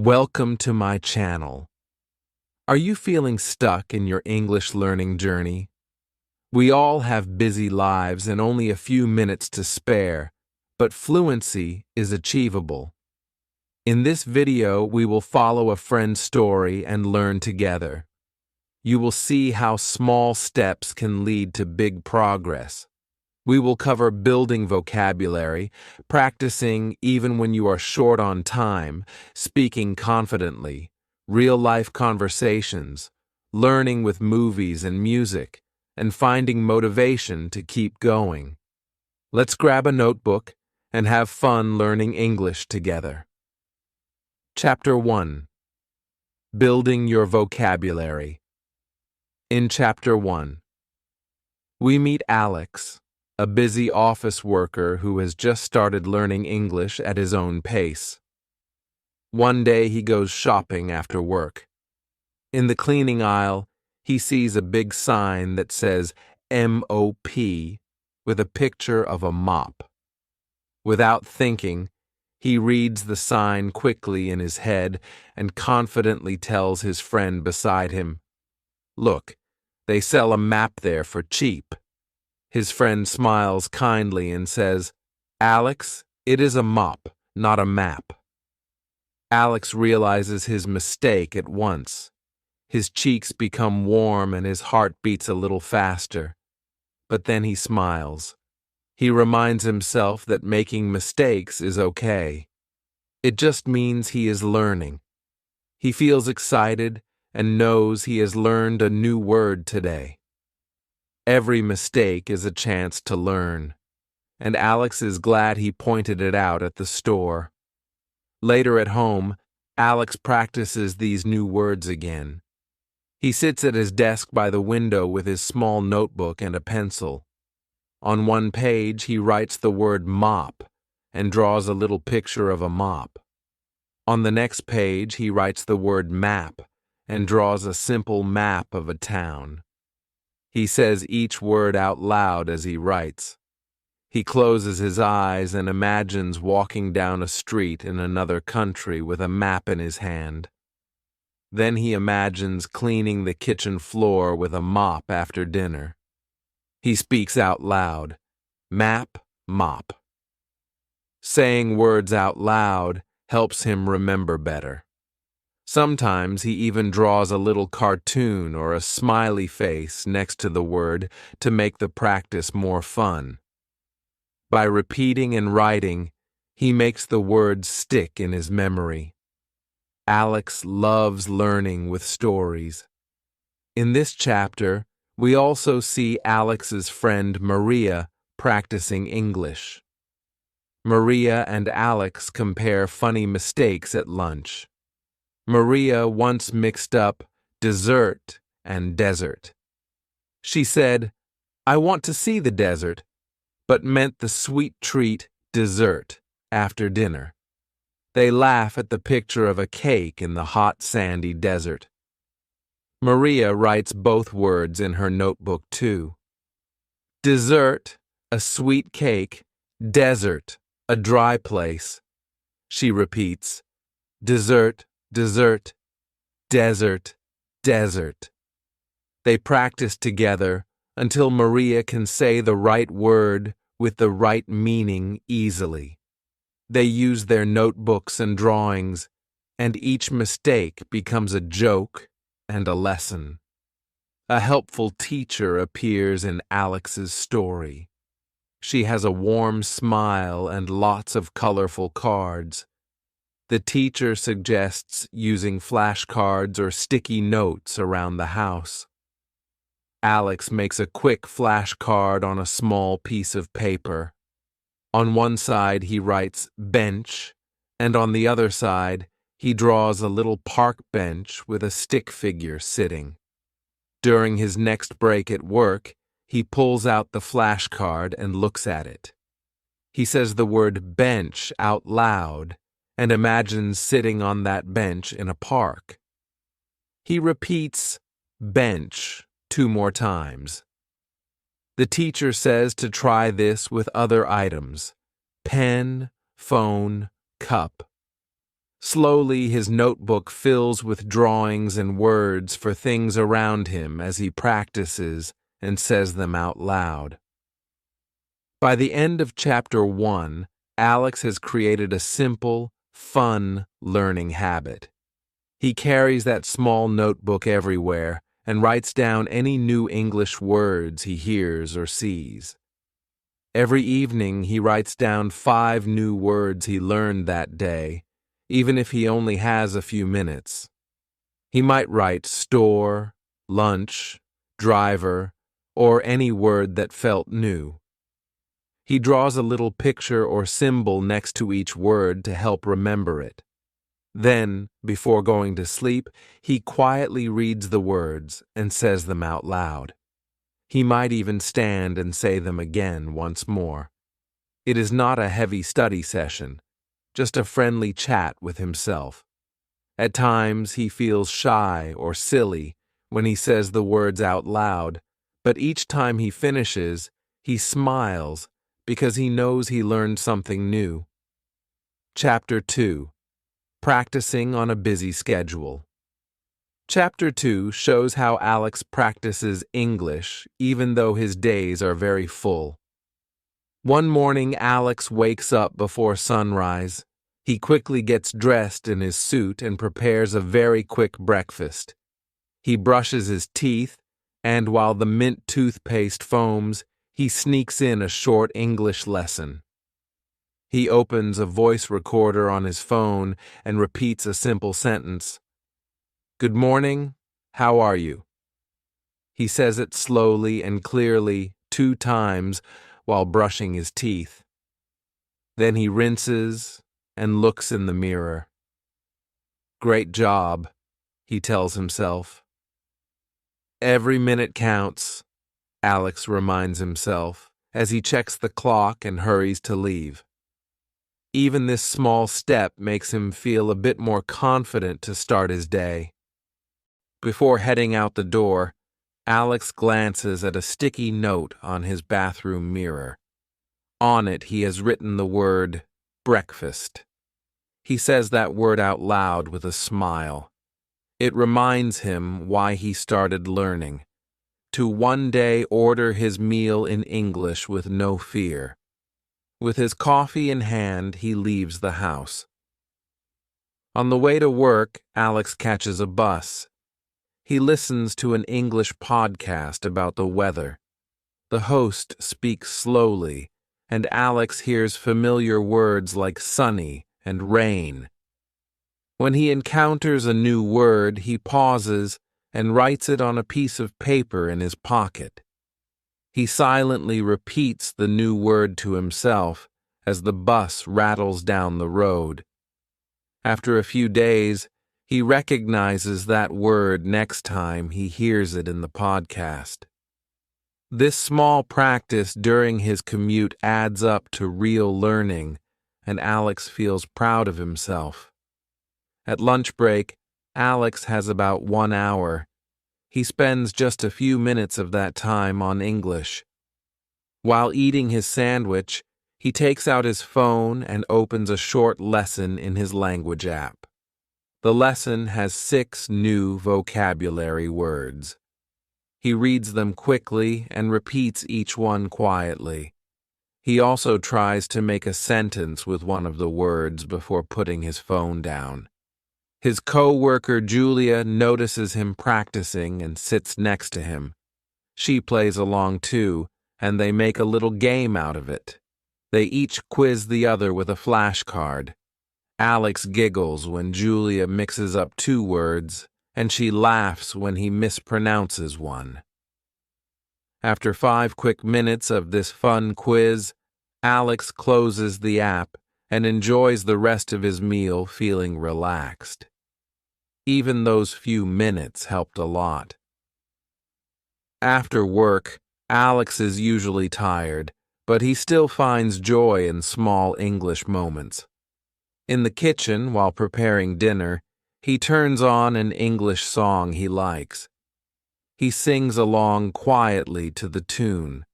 Welcome to my channel. Are you feeling stuck in your English learning journey? We all have busy lives and only a few minutes to spare, but fluency is achievable. In this video, we will follow a friend's story and learn together. You will see how small steps can lead to big progress. We will cover building vocabulary, practicing even when you are short on time, speaking confidently, real-life conversations, learning with movies and music, and finding motivation to keep going. Let's grab a notebook and have fun learning English together. Chapter 1. Building your vocabulary. In Chapter 1, we meet Alex, a busy office worker who has just started learning English at his own pace. One day he goes shopping after work. In the cleaning aisle, he sees a big sign that says MOP with a picture of a mop. Without thinking, he reads the sign quickly in his head and confidently tells his friend beside him, "Look, they sell a map there for cheap." His friend smiles kindly and says, "Alex, it is a mop, not a map." Alex realizes his mistake at once. His cheeks become warm and his heart beats a little faster. But then he smiles. He reminds himself that making mistakes is okay. It just means he is learning. He feels excited and knows he has learned a new word today. Every mistake is a chance to learn, and Alex is glad he pointed it out at the store. Later at home, Alex practices these new words again. He sits at his desk by the window with his small notebook and a pencil. On one page, he writes the word mop and draws a little picture of a mop. On the next page, he writes the word map and draws a simple map of a town. He says each word out loud as he writes. He closes his eyes and imagines walking down a street in another country with a map in his hand. Then he imagines cleaning the kitchen floor with a mop after dinner. He speaks out loud, map, mop. Saying words out loud helps him remember better. Sometimes he even draws a little cartoon or a smiley face next to the word to make the practice more fun. By repeating and writing, he makes the words stick in his memory. Alex loves learning with stories. In this chapter, we also see Alex's friend Maria practicing English. Maria and Alex compare funny mistakes at lunch. Maria once mixed up dessert and desert. She said, "I want to see the desert," but meant the sweet treat dessert after dinner. They laugh at the picture of a cake in the hot, sandy desert. Maria writes both words in her notebook too. Dessert, a sweet cake; desert, a dry place. She repeats, dessert, dessert, desert, desert. They practice together until Maria can say the right word with the right meaning easily. They use their notebooks and drawings, and each mistake becomes a joke and a lesson. A helpful teacher appears in Alex's story. She has a warm smile and lots of colorful cards. The teacher suggests using flashcards or sticky notes around the house. Alex makes a quick flashcard on a small piece of paper. On one side he writes bench, and on the other side he draws a little park bench with a stick figure sitting. During his next break at work, he pulls out the flashcard and looks at it. He says the word bench out loud and imagines sitting on that bench in a park. He repeats bench 2 more times. The teacher says to try this with other items: pen, phone, cup. Slowly, his notebook fills with drawings and words for things around him as he practices and says them out loud. By the end of Chapter 1, Alex has created a simple, fun learning habit. He carries that small notebook everywhere and writes down any new English words he hears or sees. Every evening, he writes down 5 new words he learned that day, even if he only has a few minutes. He might write store, lunch, driver, or any word that felt new. He draws a little picture or symbol next to each word to help remember it. Then, before going to sleep, he quietly reads the words and says them out loud. He might even stand and say them again once more. It is not a heavy study session, just a friendly chat with himself. At times, he feels shy or silly when he says the words out loud, but each time he finishes, he smiles because he knows he learned something new. Chapter 2. Practicing on a busy schedule. Chapter 2 shows how Alex practices English even though his days are very full. One morning, Alex wakes up before sunrise. He quickly gets dressed in his suit and prepares a very quick breakfast. He brushes his teeth, and while the mint toothpaste foams, he sneaks in a short English lesson. He opens a voice recorder on his phone and repeats a simple sentence. "Good morning, how are you?" He says it slowly and clearly 2 times while brushing his teeth. Then he rinses and looks in the mirror. "Great job," he tells himself. "Every minute counts," Alex reminds himself as he checks the clock and hurries to leave. Even this small step makes him feel a bit more confident to start his day. Before heading out the door, Alex glances at a sticky note on his bathroom mirror. On it, he has written the word breakfast. He says that word out loud with a smile. It reminds him why he started learning, to one day order his meal in English with no fear. With his coffee in hand, he leaves the house. On the way to work, Alex catches a bus. He listens to an English podcast about the weather. The host speaks slowly, and Alex hears familiar words like sunny and rain. When he encounters a new word, he pauses and writes it on a piece of paper in his pocket. He silently repeats the new word to himself as the bus rattles down the road. After a few days, he recognizes that word next time he hears it in the podcast. This small practice during his commute adds up to real learning, and Alex feels proud of himself. At lunch break, Alex has about 1 hour. He spends just a few minutes of that time on English. While eating his sandwich, he takes out his phone and opens a short lesson in his language app. The lesson has 6 new vocabulary words. He reads them quickly and repeats each one quietly. He also tries to make a sentence with one of the words before putting his phone down. His co-worker Julia notices him practicing and sits next to him. She plays along too, and they make a little game out of it. They each quiz the other with a flashcard. Alex giggles when Julia mixes up 2 words, and she laughs when he mispronounces one. After 5 quick minutes of this fun quiz, Alex closes the app and enjoys the rest of his meal feeling relaxed. Even those few minutes helped a lot. After work, Alex is usually tired, but he still finds joy in small English moments. In the kitchen, while preparing dinner, he turns on an English song he likes. He sings along quietly to the tune.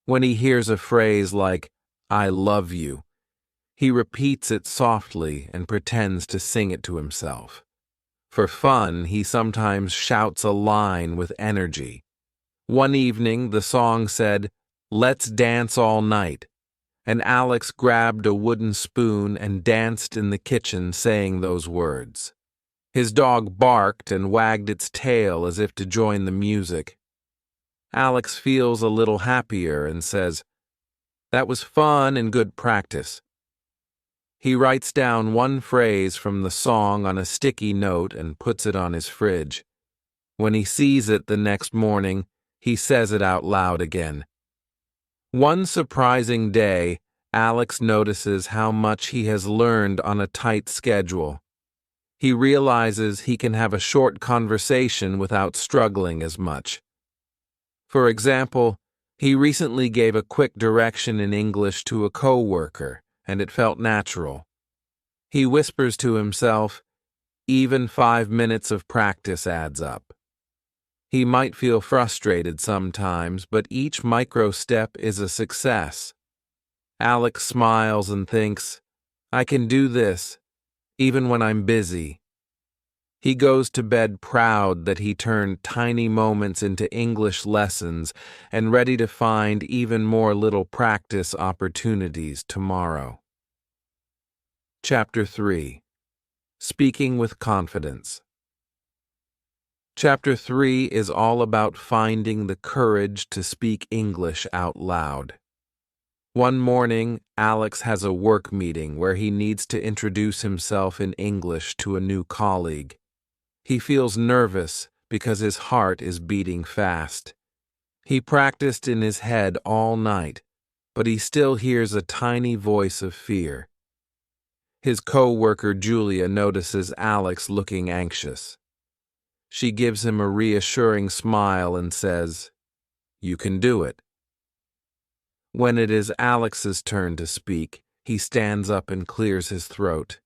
When he hears a phrase like, "I love you," He repeats it softly and pretends to sing it to himself. For fun, he sometimes shouts a line with energy. One evening, the song said, "Let's dance all night," and Alex grabbed a wooden spoon and danced in the kitchen saying those words. His dog barked and wagged its tail as if to join the music. Alex feels a little happier and says, "That was fun and good practice." He writes down one phrase from the song on a sticky note and puts it on his fridge. When he sees it the next morning, he says it out loud again. One surprising day, Alex notices how much he has learned on a tight schedule. He realizes he can have a short conversation without struggling as much. For example, he recently gave a quick direction in English to a coworker, and it felt natural. He whispers to himself, "Even 5 minutes of practice adds up." He might feel frustrated sometimes, but each micro step is a success. Alex smiles and thinks, "I can do this, even when I'm busy." He goes to bed proud that he turned tiny moments into English lessons and ready to find even more little practice opportunities tomorrow. Chapter 3. Speaking with Confidence. Chapter 3 is all about finding the courage to speak English out loud. One morning, Alex has a work meeting where he needs to introduce himself in English to a new colleague. He feels nervous because his heart is beating fast. He practiced in his head all night, but he still hears a tiny voice of fear. His co-worker Julia notices Alex looking anxious. She gives him a reassuring smile and says, "You can do it." When it is Alex's turn to speak, he stands up and clears his throat.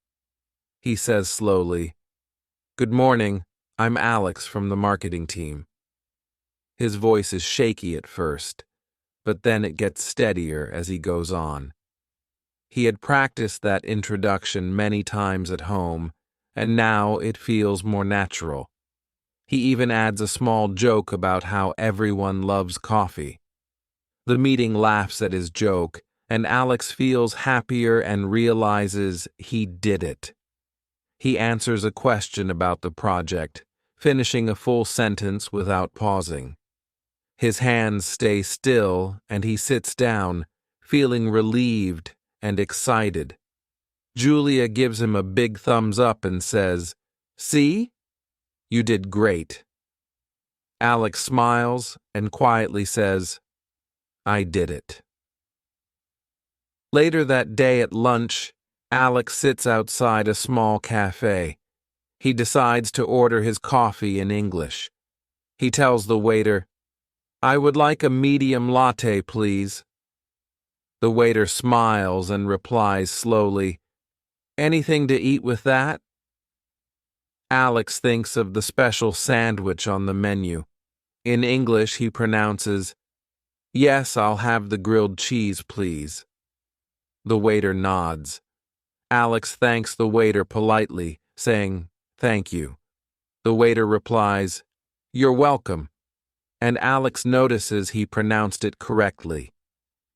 He says slowly, "Good morning, I'm Alex from the marketing team." His voice is shaky at first, but then it gets steadier as he goes on. He had practiced that introduction many times at home, and now it feels more natural. He even adds a small joke about how everyone loves coffee. The meeting laughs at his joke, and Alex feels happier and realizes he did it. He answers a question about the project, finishing a full sentence without pausing. His hands stay still, and he sits down, feeling relieved and excited. Julia gives him a big thumbs up and says, "See? You did great." Alex smiles and quietly says, "I did it." Later that day at lunch, Alex sits outside a small cafe. He decides to order his coffee in English. He tells the waiter, "I would like a medium latte, please." The waiter smiles and replies slowly, "Anything to eat with that?" Alex thinks of the special sandwich on the menu. In English, he pronounces, "Yes, I'll have the grilled cheese, please." The waiter nods. Alex thanks the waiter politely, saying, "Thank you." The waiter replies, "You're welcome," and Alex notices he pronounced it correctly.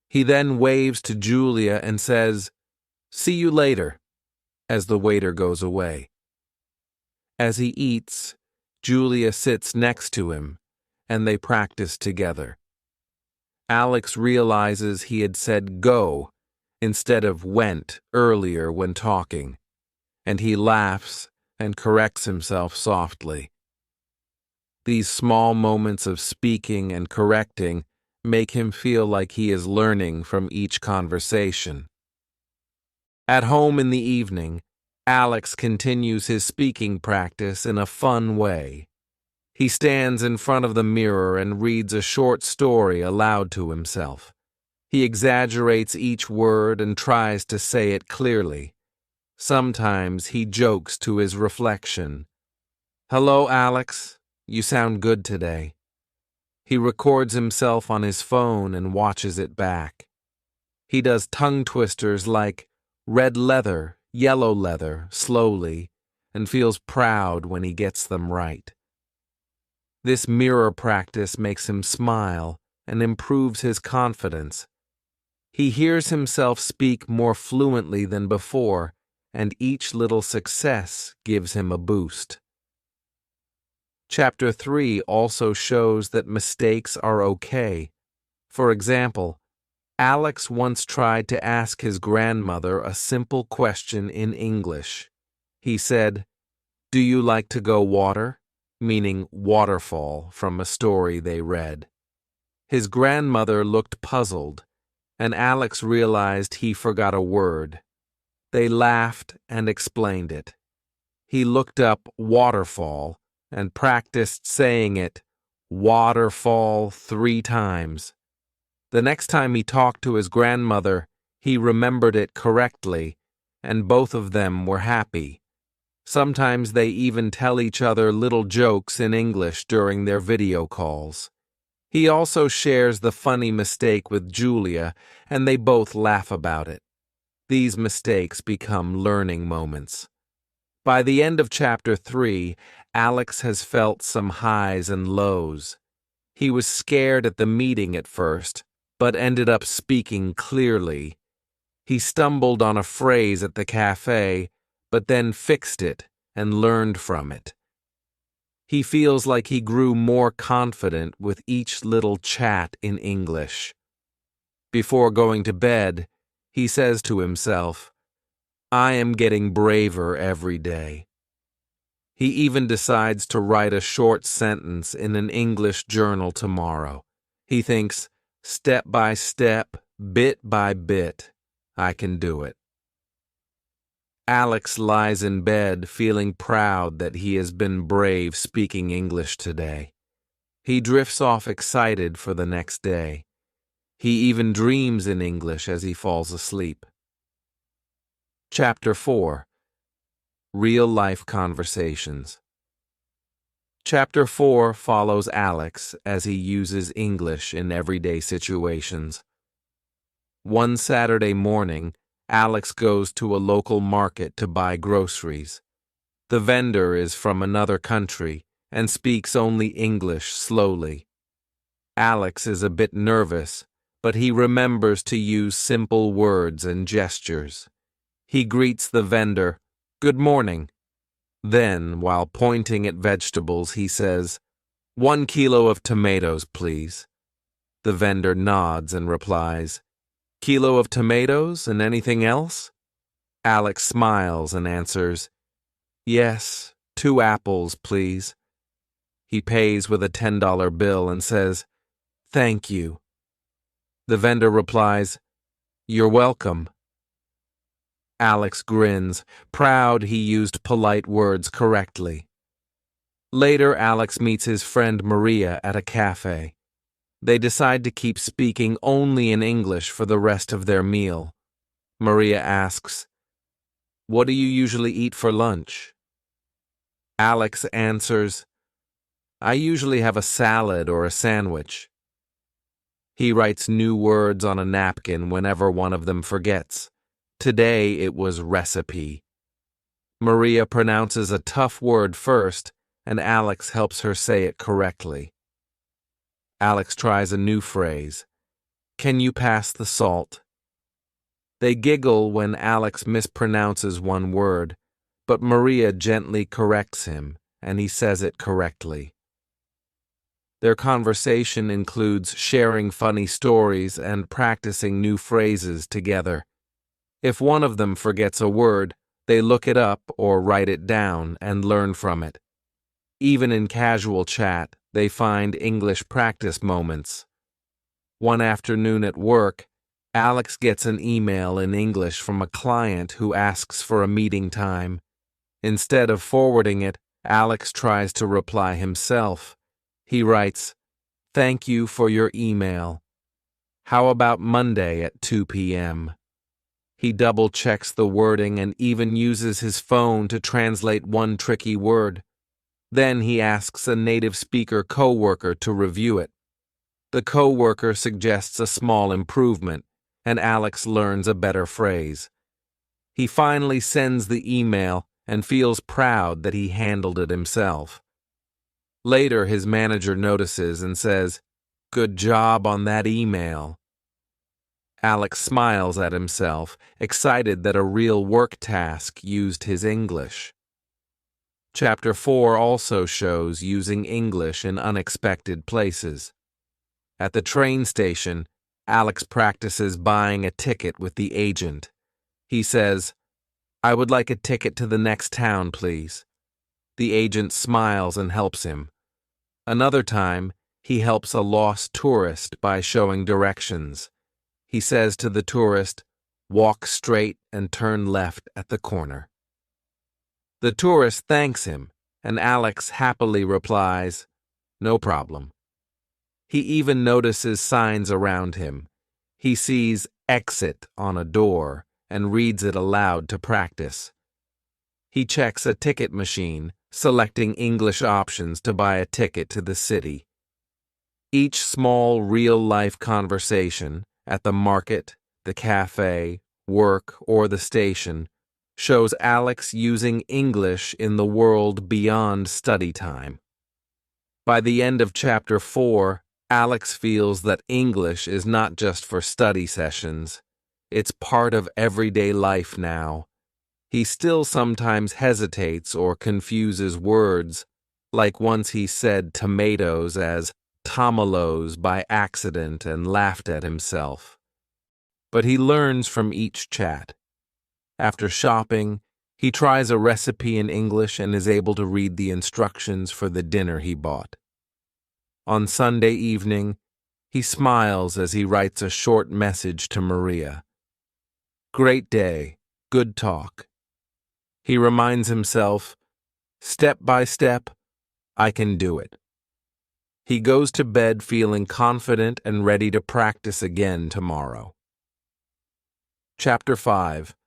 He then waves to Julia and says, "See you later," as the waiter goes away. As he eats, Julia sits next to him, and they practice together. Alex realizes he had said go instead of went earlier when talking, and he laughs and corrects himself softly. These small moments of speaking and correcting make him feel like he is learning from each conversation. At home in the evening, Alex continues his speaking practice in a fun way. He stands in front of the mirror and reads a short story aloud to himself. He exaggerates each word and tries to say it clearly. Sometimes he jokes to his reflection, "Hello, Alex. You sound good today." He records himself on his phone and watches it back. He does tongue twisters like red leather, yellow leather, slowly, and feels proud when he gets them right. This mirror practice makes him smile and improves his confidence. He hears himself speak more fluently than before, and each little success gives him a boost. Chapter 3 also shows that mistakes are okay. For example, Alex once tried to ask his grandmother a simple question in English. He said, "Do you like to go water?" meaning waterfall from a story they read. His grandmother looked puzzled, and Alex realized he forgot a word. They laughed and explained it. He looked up waterfall and practiced saying it, waterfall, 3 times. The next time he talked to his grandmother, he remembered it correctly, and both of them were happy. Sometimes they even tell each other little jokes in English during their video calls. He also shares the funny mistake with Julia, and they both laugh about it. These mistakes become learning moments. By the end of Chapter 3, Alex has felt some highs and lows. He was scared at the meeting at first, but ended up speaking clearly. He stumbled on a phrase at the cafe, but then fixed it and learned from it. He feels like he grew more confident with each little chat in English. Before going to bed, he says to himself, "I am getting braver every day." He even decides to write a short sentence in an English journal tomorrow. He thinks, step by step, bit by bit, I can do it. Alex lies in bed feeling proud that he has been brave speaking English today. He drifts off excited for the next day. He even dreams in English as he falls asleep. Chapter 4. Real-life conversations. Chapter 4 follows Alex as he uses English in everyday situations. One Saturday morning, Alex goes to a local market to buy groceries. The vendor is from another country and speaks only English slowly. Alex is a bit nervous, but he remembers to use simple words and gestures. He greets the vendor, "Good morning." Then, while pointing at vegetables, he says, "1 kilo of tomatoes, please." The vendor nods and replies, "Kilo of tomatoes and anything else?" Alex smiles and answers, "Yes, 2 apples, please." He pays with a $10 bill and says, "Thank you." The vendor replies, "You're welcome." Alex grins, proud he used polite words correctly. Later, Alex meets his friend Maria at a cafe. They decide to keep speaking only in English for the rest of their meal. Maria asks, "What do you usually eat for lunch?" Alex answers, "I usually have a salad or a sandwich." He writes new words on a napkin whenever one of them forgets. Today it was recipe. Maria pronounces a tough word first, and Alex helps her say it correctly. Alex tries a new phrase. "Can you pass the salt?" They giggle when Alex mispronounces one word, but Maria gently corrects him, and he says it correctly. Their conversation includes sharing funny stories and practicing new phrases together. If one of them forgets a word, they look it up or write it down and learn from it. Even in casual chat, they find English practice moments. One afternoon at work, Alex gets an email in English from a client who asks for a meeting time. Instead of forwarding it, Alex tries to reply himself. He writes, "Thank you for your email. How about Monday at 2 p.m.? He double-checks the wording and even uses his phone to translate one tricky word. Then he asks a native speaker coworker to review it. The coworker suggests a small improvement, and Alex learns a better phrase. He finally sends the email and feels proud that he handled it himself. Later, his manager notices and says, "Good job on that email." Alex smiles at himself, excited that a real work task used his English. Chapter 4 also shows using English in unexpected places. At the train station, Alex practices buying a ticket with the agent. He says, "I would like a ticket to the next town, please." The agent smiles and helps him. Another time, he helps a lost tourist by showing directions. He says to the tourist, "Walk straight and turn left at the corner." The tourist thanks him, and Alex happily replies, "No problem." He even notices signs around him. He sees "exit" on a door and reads it aloud to practice. He checks a ticket machine, selecting English options to buy a ticket to the city. Each small real-life conversation at the market, the cafe, work, or the station shows Alex using English in the world beyond study time. By the end of Chapter 4, Alex feels that English is not just for study sessions. It's part of everyday life now. He still sometimes hesitates or confuses words, like once he said tomatoes as tomalos by accident and laughed at himself. But he learns from each chat. After shopping, he tries a recipe in English and is able to read the instructions for the dinner he bought. On Sunday evening, he smiles as he writes a short message to Maria. "Great day, good talk." He reminds himself, "Step by step, I can do it." He goes to bed feeling confident and ready to practice again tomorrow. Chapter 5.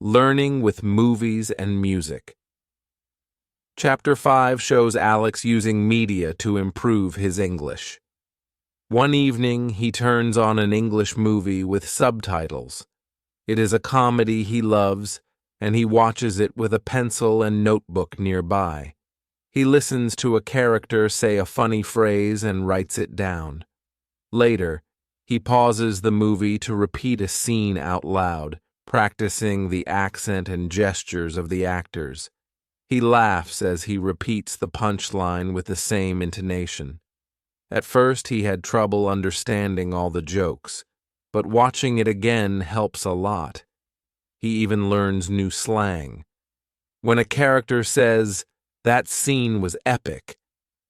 Learning with Movies and Music. Chapter 5 shows Alex using media to improve his English. One evening, he turns on an English movie with subtitles. It is a comedy he loves, and he watches it with a pencil and notebook nearby. He listens to a character say a funny phrase and writes it down. Later, he pauses the movie to repeat a scene out loud, practicing the accent and gestures of the actors. He laughs as he repeats the punchline with the same intonation. At first, he had trouble understanding all the jokes, but watching it again helps a lot. He even learns new slang. When a character says, "That scene was epic,"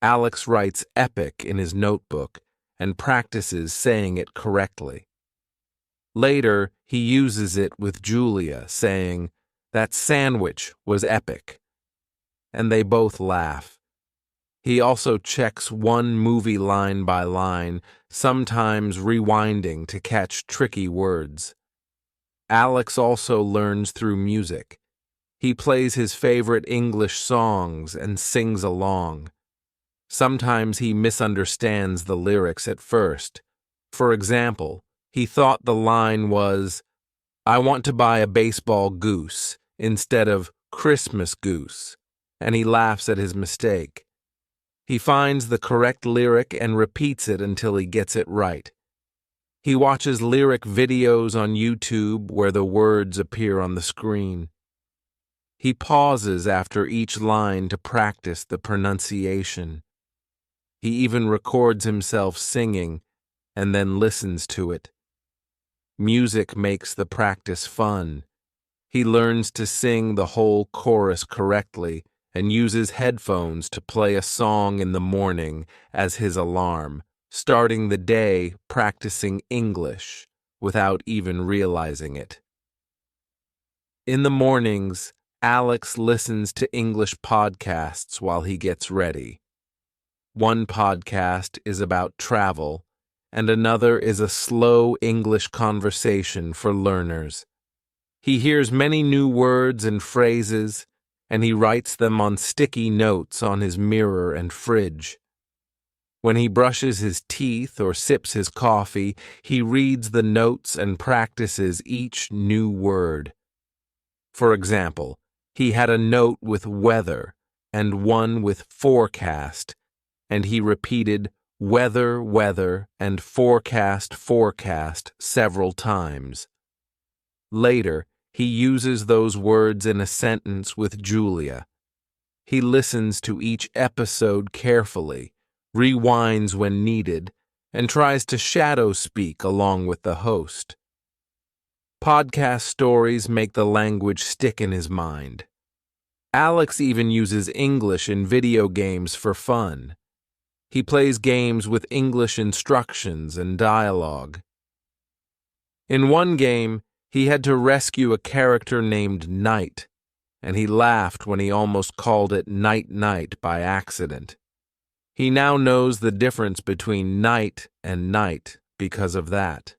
Alex writes "epic" in his notebook and practices saying it correctly. Later, he uses it with Julia, saying, "That sandwich was epic," and they both laugh. He also checks one movie line by line, sometimes rewinding to catch tricky words. Alex also learns through music. He plays his favorite English songs and sings along. Sometimes he misunderstands the lyrics at first. For example, he thought the line was, "I want to buy a baseball goose," instead of "Christmas goose," and he laughs at his mistake. He finds the correct lyric and repeats it until he gets it right. He watches lyric videos on YouTube where the words appear on the screen. He pauses after each line to practice the pronunciation. He even records himself singing and then listens to it. Music makes the practice fun. He learns to sing the whole chorus correctly and uses headphones to play a song in the morning as his alarm, starting the day practicing English without even realizing it. In the mornings, Alex listens to English podcasts while he gets ready. One podcast is about travel, and another is a slow English conversation for learners. He hears many new words and phrases, and he writes them on sticky notes on his mirror and fridge. When he brushes his teeth or sips his coffee, he reads the notes and practices each new word. For example, he had a note with weather and one with forecast, and he repeated weather, weather, and forecast, forecast several times. Later, he uses those words in a sentence with Julia. He listens to each episode carefully, rewinds when needed, and tries to shadow speak along with the host. Podcast stories make the language stick in his mind. Alex even uses English in video games for fun. He plays games with English instructions and dialogue. In one game, he had to rescue a character named Knight, and he laughed when he almost called it Night Night by accident. He now knows the difference between night and night because of that.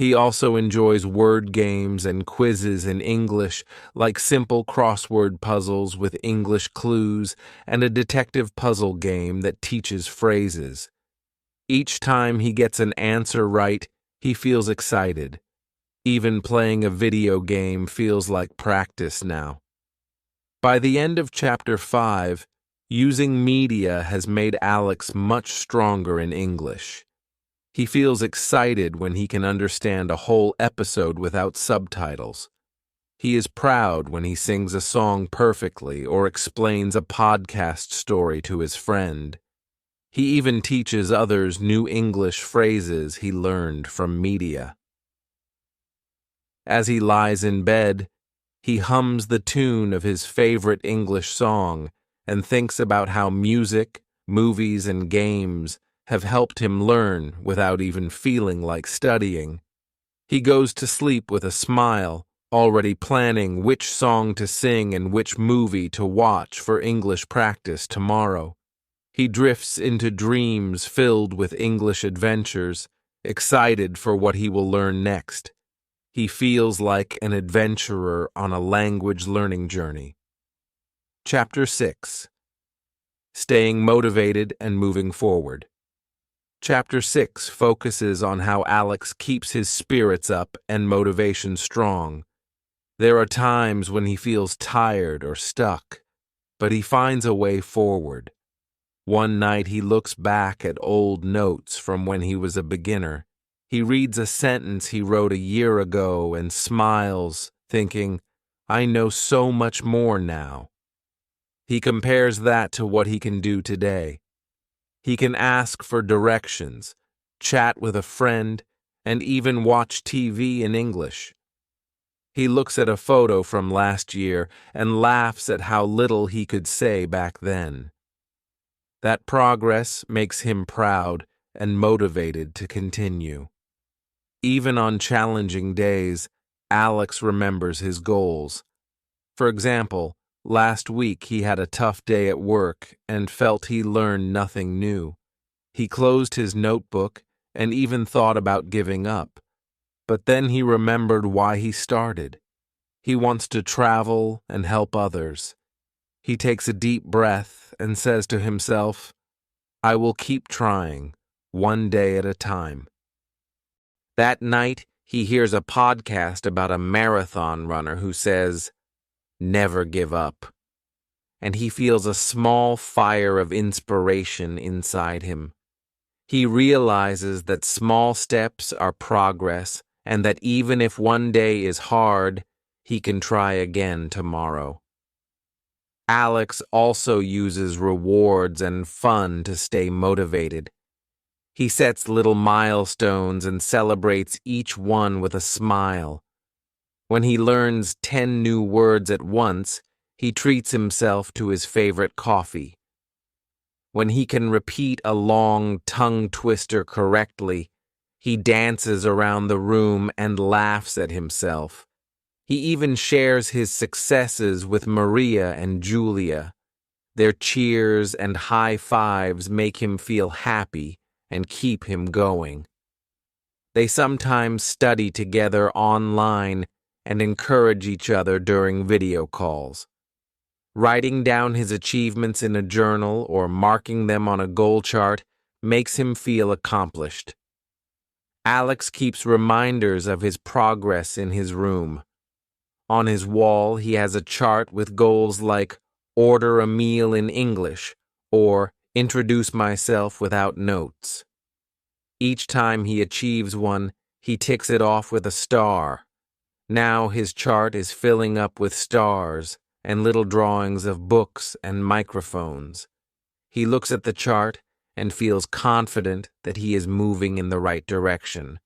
He also enjoys word games and quizzes in English, like simple crossword puzzles with English clues and a detective puzzle game that teaches phrases. Each time he gets an answer right, he feels excited. Even playing a video game feels like practice now. By the end of Chapter 5, using media has made Alex much stronger in English. He feels excited when he can understand a whole episode without subtitles. He is proud when he sings a song perfectly or explains a podcast story to his friend. He even teaches others new English phrases he learned from media. As he lies in bed, he hums the tune of his favorite English song and thinks about how music, movies, and games have helped him learn without even feeling like studying. He goes to sleep with a smile, already planning which song to sing and which movie to watch for English practice tomorrow. He drifts into dreams filled with English adventures, excited for what he will learn next. He feels like an adventurer on a language learning journey. Chapter 6. Staying motivated and moving forward. Chapter 6 focuses on how Alex keeps his spirits up and motivation strong. There are times when he feels tired or stuck, but he finds a way forward. One night he looks back at old notes from when he was a beginner. He reads a sentence he wrote a year ago and smiles, thinking, "I know so much more now." He compares that to what he can do today. He can ask for directions, chat with a friend, and even watch TV in English. He looks at a photo from last year and laughs at how little he could say back then. That progress makes him proud and motivated to continue. Even on challenging days, Alex remembers his goals. For example, last week he had a tough day at work and felt he learned nothing new. He closed his notebook and even thought about giving up. But then he remembered why he started. He wants to travel and help others. He takes a deep breath and says to himself, "I will keep trying, one day at a time." That night, he hears a podcast about a marathon runner who says, "Never give up." And he feels a small fire of inspiration inside him. He realizes that small steps are progress and that even if one day is hard, he can try again tomorrow. Alex also uses rewards and fun to stay motivated. He sets little milestones and celebrates each one with a smile. When he learns 10 new words at once, he treats himself to his favorite coffee. When he can repeat a long tongue twister correctly, he dances around the room and laughs at himself. He even shares his successes with Maria and Julia. Their cheers and high fives make him feel happy and keep him going. They sometimes study together online and encourage each other during video calls. Writing down his achievements in a journal or marking them on a goal chart makes him feel accomplished. Alex keeps reminders of his progress in his room. On his wall, he has a chart with goals like order a meal in English or introduce myself without notes. Each time he achieves one, he ticks it off with a star. Now his chart is filling up with stars and little drawings of books and microphones. He looks at the chart and feels confident that he is moving in the right direction.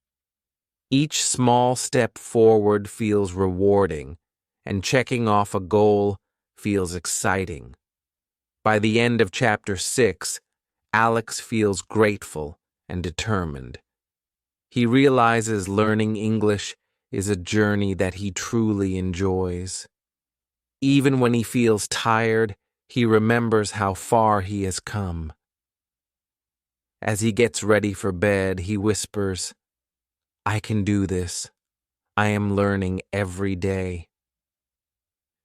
Each small step forward feels rewarding, and checking off a goal feels exciting. By the end of chapter 6, Alex feels grateful and determined. He realizes learning English is a journey that he truly enjoys. Even when he feels tired, he remembers how far he has come. As he gets ready for bed, he whispers, "I can do this. I am learning every day."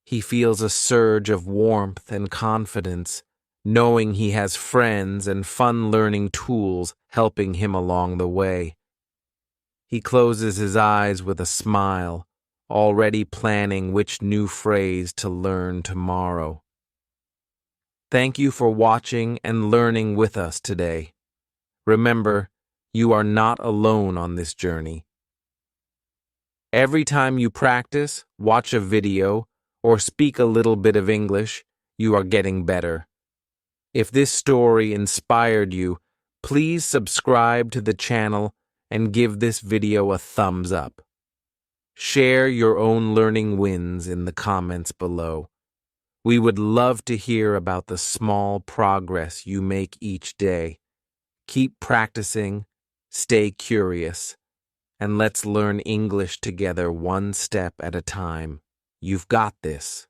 He feels a surge of warmth and confidence, knowing he has friends and fun learning tools helping him along the way. He closes his eyes with a smile, already planning which new phrase to learn tomorrow. Thank you for watching and learning with us today. Remember, you are not alone on this journey. Every time you practice, watch a video, or speak a little bit of English, you are getting better. If this story inspired you, please subscribe to the channel and give this video a thumbs up. Share your own learning wins in the comments below. We would love to hear about the small progress you make each day. Keep practicing, stay curious, and let's learn English together one step at a time. You've got this.